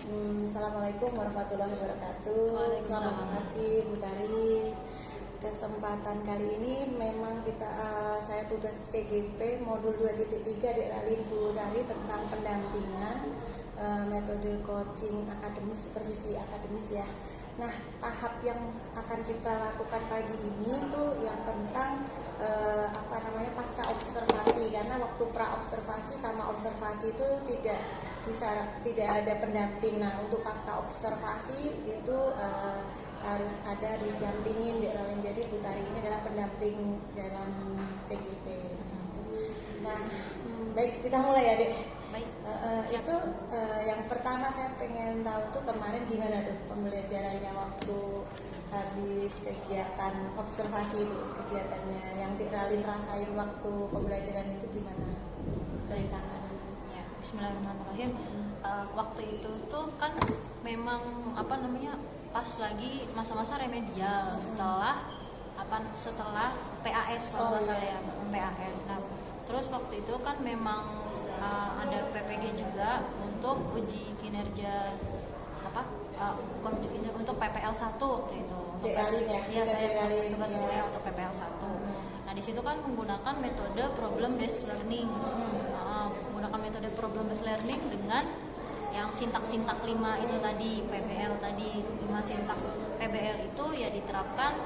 Assalamualaikum warahmatullahi wabarakatuh. Waalaikumsalam. Selamat pagi Bu Tari. Kesempatan kali ini memang saya tugas CGP modul 2.3 diarahkan Bu Tari tentang pendampingan metode coaching akademis, supervisi akademis ya. Nah, tahap yang akan kita lakukan pagi ini tuh yang tentang pasca observasi, karena waktu pra observasi sama observasi itu tidak ada pendamping. Nah, untuk pasca observasi itu harus ada didampingin. Jadi Bu Tari ini adalah pendamping dalam CGP. Nah, baik, kita mulai ya, Dek. Baik. Itu yang pertama saya pengen tahu tuh kemarin gimana tuh pembelajarannya waktu habis kegiatan observasi itu, kegiatannya yang Ralin rasain waktu pembelajaran itu gimana? Ceritakan. Ya, Bismillahirrahmanirrahim. Waktu itu tuh kan memang pas lagi masa-masa remedial setelah PAS kalau nggak salah ya, PAS. Nah, terus waktu itu kan memang ada PPG juga untuk uji kinerja bukan uji kinerja, untuk PPL 1 waktu itu. Ralin ya? Iya, saya tugas ya. saya untuk PPL 1. Nah, di situ kan menggunakan metode problem based learning. Menggunakan metode problem based learning dengan yang sintak-sintak 5 itu tadi, PBL tadi, 5 sintak PBL itu ya diterapkan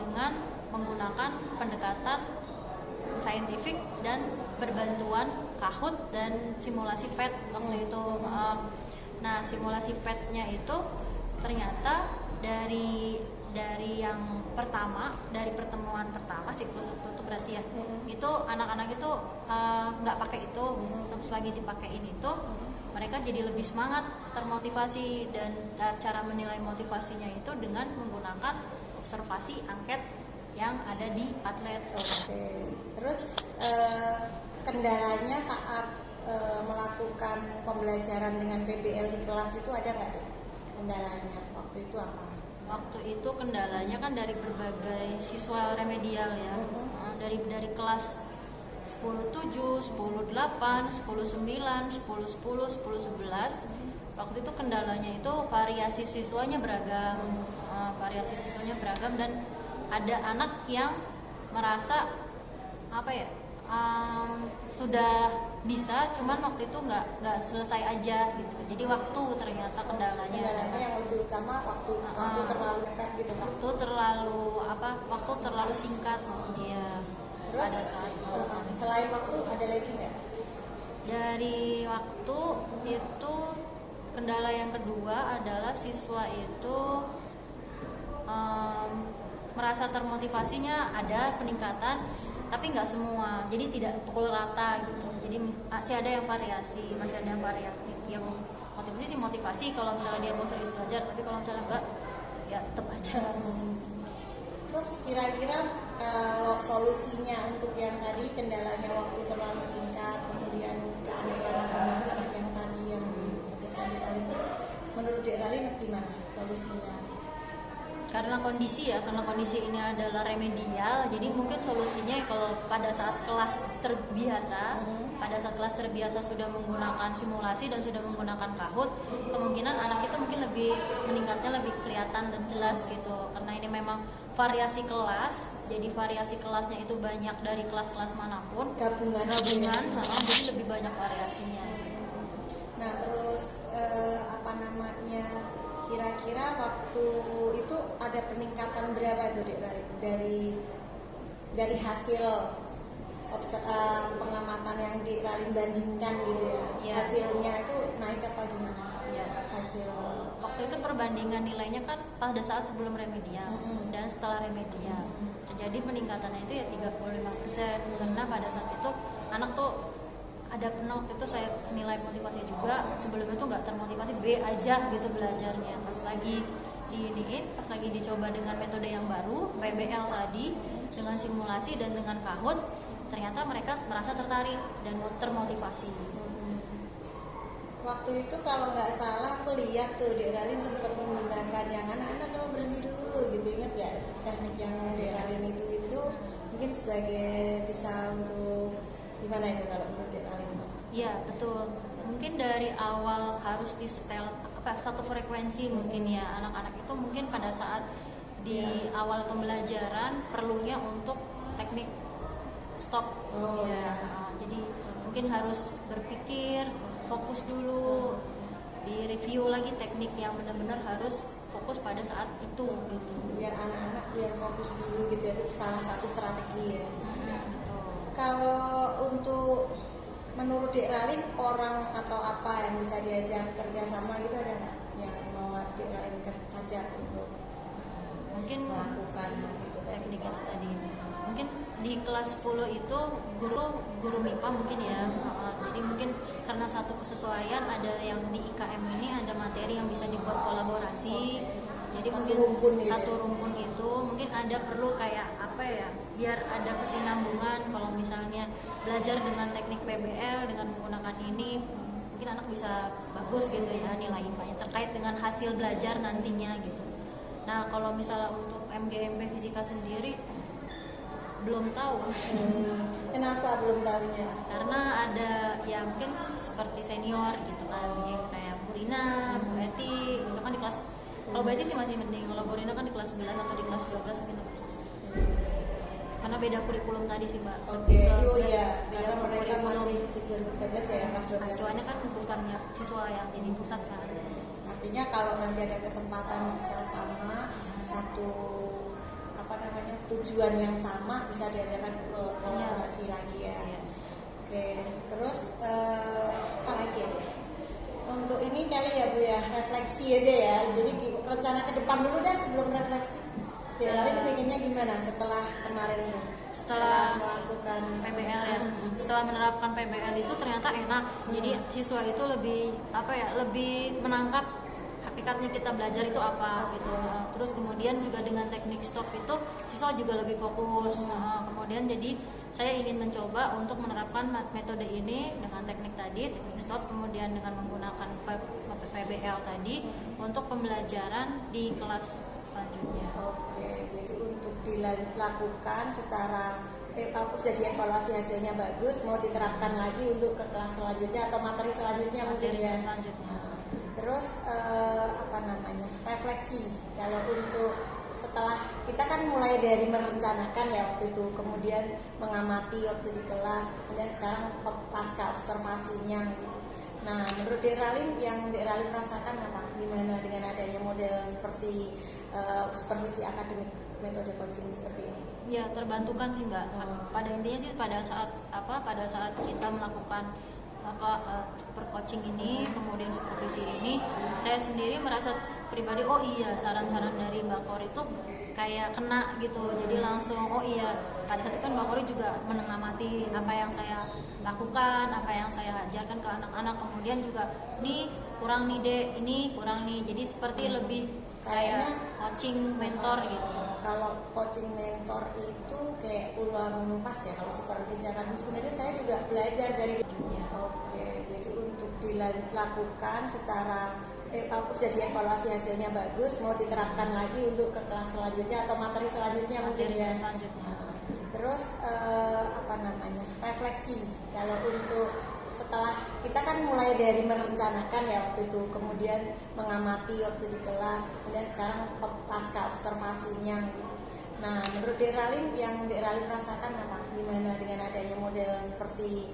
dengan menggunakan pendekatan saintifik dan berbantuan Kahoot dan simulasi PET waktu itu. Nah, simulasi PET-nya itu ternyata dari yang pertama, dari pertemuan pertama siklus itu berarti ya, itu anak-anak itu nggak pakai itu, terus lagi dipakein itu, mereka jadi lebih semangat, termotivasi, dan cara menilai motivasinya itu dengan menggunakan observasi angket yang ada di Padlet. Oke. Terus kendalanya saat melakukan pembelajaran dengan PBL di kelas itu ada nggak tuh kendalanya waktu itu apa? Waktu itu kendalanya kan dari berbagai siswa remedial ya, dari kelas 10-7, 10-8, 10-9, 10-10, 10-11. Waktu itu kendalanya itu variasi siswanya beragam, dan ada anak yang merasa sudah bisa, cuman waktu itu nggak selesai aja gitu. Jadi waktu ternyata kendalanya yang lebih utama waktu terlalu dekat gitu. Waktu terlalu singkat. Iya. Terus Pada saat selain waktu ada lagi nggak? dari waktu itu kendala yang kedua adalah siswa itu merasa termotivasinya ada peningkatan, tapi nggak semua, jadi tidak pukul rata gitu. Jadi masih ada yang variatif. Yang motivasi kalau misalnya dia mau serius belajar, tapi kalau misalnya enggak ya tetap aja. Terus kira-kira kalau solusinya untuk yang tadi kendalanya waktu terlalu singkat, kemudian keanekaragaman anak yang tadi yang disebutkan di Ralin itu, menurut Dek Ralin gimana solusinya? Karena kondisi ini adalah remedial, jadi mungkin solusinya kalau pada saat kelas terbiasa sudah menggunakan simulasi dan sudah menggunakan Kahoot, kemungkinan anak itu mungkin meningkatnya lebih kelihatan dan jelas gitu. Karena ini memang variasi kelas, jadi variasi kelasnya itu banyak dari kelas-kelas manapun, gabungan, jadi lebih banyak variasinya gitu. Nah, terus kira-kira waktu itu ada peningkatan berapa tuh dari hasil pengamatan yang di Ralin bandingkan gitu ya? Hasilnya itu naik apa gimana? Hasil waktu itu perbandingan nilainya kan pada saat sebelum remedial dan setelah remedial. Jadi peningkatannya itu ya 35%, karena pada saat itu anak tuh ada pernah waktu itu saya nilai motivasi juga, sebelumnya tuh nggak termotivasi, B aja gitu belajarnya. Pas lagi dicoba dengan metode yang baru, PBL tadi, dengan simulasi dan dengan Kahoot, ternyata mereka merasa tertarik dan termotivasi. Waktu itu kalau nggak salah aku lihat tuh Dek Ralin sempat menggunakan yang anak-anak coba berhenti dulu gitu, ingat ya? Yang Dek Ralin itu mungkin sebagai bisa untuk gimana itu kalau menurut Dek Ralin? Iya betul, mungkin mungkin dari awal harus disetel satu frekuensi mungkin ya, anak-anak itu mungkin pada saat di awal pembelajaran perlunya untuk teknik stop jadi mungkin harus berpikir, fokus dulu, di review lagi teknik yang benar-benar harus fokus pada saat itu gitu, biar anak-anak biar fokus dulu gitu ya, itu salah satu strategi ya. Gitu. Kalau untuk menurut Dek Ralin, orang atau apa yang bisa diajak kerjasama gitu ada nggak yang mau Dek Ralin ajak untuk Mungkin melakukan gitu teknik itu tadi, mungkin di kelas 10 itu guru MIPA mungkin ya. Jadi mungkin karena satu kesesuaian, ada yang di IKM ini ada materi yang bisa dibuat kolaborasi. Jadi mungkin satu rumpun itu mungkin ada perlu kayak apa ya, biar ada kesinambungan. Kalau misalnya belajar dengan teknik PBL dengan menggunakan ini, mungkin anak bisa bagus gitu ya nilai IPA-nya terkait dengan hasil belajar nantinya gitu. Nah kalau misalnya untuk MGMP fisika sendiri belum tahu. Kenapa belum tahunya? Karena ada ya mungkin seperti senior gitu kan, yang kayak Bu Rina, Bu Eti itu kan di kelas, kalau Bu Eti sih masih mending, kalau Bu Rina kan di kelas 11 atau di kelas 12 mungkin agak susah. Karena beda kurikulum tadi sih Mbak. Karena mereka masih di 2013 ya, kelas 12. Acuannya kan bukannya siswa yang di pusat kan. Artinya kalau nanti ada kesempatan bisa sama satu tujuan yang sama, bisa diadakan kolaborasi lagi ya. Oke, terus apa lagi ya? Untuk ini kali ya Bu ya, refleksi aja ya. Jadi rencana ke depan dulu deh sebelum refleksi. Kalian pengennya gimana setelah kemarin tuh? Setelah melakukan PBL ya, setelah menerapkan PBL itu ternyata enak. Jadi siswa itu lebih lebih menangkap hakikatnya kita belajar itu apa gitu. Terus kemudian juga dengan teknik stop itu siswa juga lebih fokus. Kemudian jadi saya ingin mencoba untuk menerapkan metode ini dengan teknik tadi, teknik stop, kemudian dengan menggunakan PBL tadi untuk pembelajaran di kelas selanjutnya. Oke, jadi untuk dilakukan secara jadi evaluasi hasilnya bagus, mau diterapkan lagi untuk ke kelas selanjutnya atau materi selanjutnya mungkin ya. Terus refleksi. Kalau untuk setelah kita kan mulai dari merencanakan ya waktu itu, kemudian mengamati waktu di kelas, kemudian sekarang pasca observasinya gitu. Nah, menurut Dek Ralin, yang Dek Ralin rasakan apa? Gimana dengan adanya model seperti supervisi akademik metode coaching seperti ini? Ya, terbantukan sih Mbak. Pada intinya sih pada saat kita melakukan per coaching ini, kemudian supervisi ini, saya sendiri merasa pribadi saran-saran dari Mbak Kori itu kayak kena gitu. Jadi langsung pada saat itu kan Mbak Kori juga mengamati apa yang saya lakukan, apa yang saya ajarkan ke anak-anak, kemudian juga nih kurang nih Dek, ini kurang nih. Jadi seperti lebih kayak coaching mentor gitu. Kalau coaching mentor itu kayak ulang pas ya, kalau supervisi akademik sebenarnya saya juga belajar dari dunia. Oke, jadi untuk dilakukan secara jadi evaluasi hasilnya bagus, mau diterapkan lagi untuk ke kelas selanjutnya atau materi selanjutnya mungkin ya. Terus refleksi. Kalau untuk setelah kita kan mulai dari merencanakan ya waktu itu, kemudian mengamati waktu di kelas, kemudian sekarang pasca observasinya gitu. Nah, menurut Dek Ralin, yang Dek Ralin rasakan apa? Gimana dengan adanya model seperti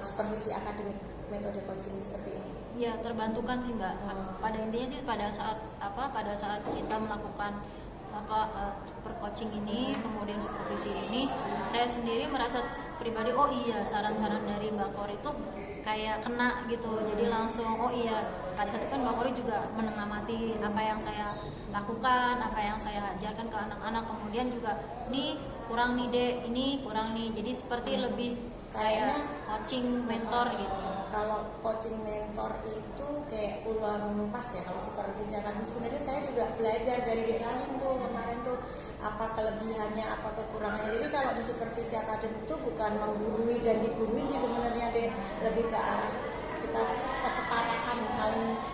supervisi akademik metode coaching seperti ini? Ya, terbantukan sih Mbak. Pada intinya sih pada saat kita melakukan per coaching ini, kemudian supervisi ini, saya sendiri merasa pribadi saran-saran dari Mbak Kori itu kayak kena gitu. Jadi langsung pada saat itu kan Mbak Kori juga mengamati apa yang saya lakukan, apa yang saya ajarkan ke anak-anak, kemudian juga nih kurang nih Dek, ini kurang nih. Jadi seperti lebih kayak coaching mentor gitu. Kalau coaching mentor itu kayak ulang pas ya, kalau supervisi akademik sebenarnya saya juga belajar dari Dek Ralin tuh kemarin tuh, apa kelebihannya, apa kekurangannya. Jadi kalau di supervisi akademik itu bukan menggurui dan digurui sih sebenarnya deh, lebih ke arah kita kesetaraan,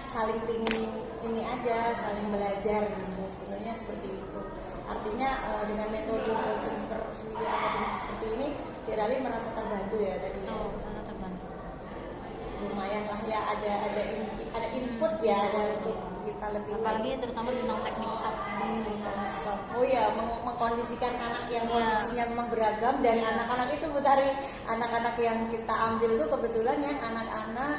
saling pingin ini aja, saling belajar gitu. Sebenarnya seperti itu. Artinya dengan metode coaching supervisi akademik seperti ini, Dek Ralin merasa terbantu ya tadi. Sangat terbantu. lumayan lah ya, ada input ya, ada untuk kita lebih apalagi terutama tentang teknik stop. Oh ya, mengkondisikan anak yang Iya. kondisinya memang beragam, dan Iya. anak-anak itu Putari, anak-anak yang kita ambil tuh kebetulan yang anak-anak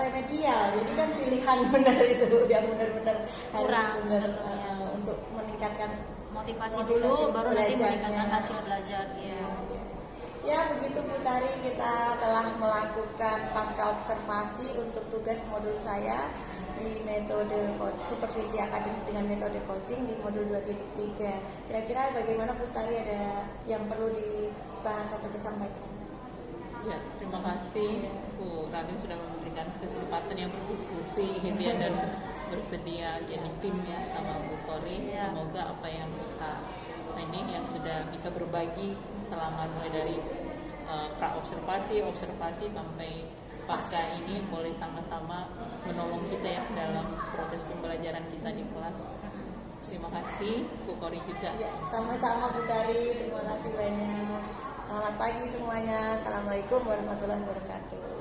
remedial, jadi kan pilihan benar itu yang benar-benar harus Kurang benar sebetulnya. untuk meningkatkan Motivasi Motivasi dulu baru nanti belajarnya. meningkatkan hasil belajar. Ya. Ya begitu Bu Tari, kita telah melakukan pasca observasi untuk tugas modul saya di metode supervisi akademik dengan metode coaching di modul 2.3. Kira-kira bagaimana Bu Tari, ada yang perlu dibahas atau disampaikan? Ya, terima kasih Bu Radin sudah memberikan kesempatan yang berdiskusi gitu ya, dan bersedia jadi tim ya sama Bu Kori. Ya. Semoga apa yang kita ini yang sudah bisa berbagi selama mulai dari pra observasi sampai pasca ini boleh sama-sama menolong kita ya dalam proses pembelajaran kita di kelas. Terima kasih Bu Kori juga. Ya, sama-sama Bu Tari, terima kasih banyak. Selamat pagi semuanya. Assalamualaikum warahmatullahi wabarakatuh.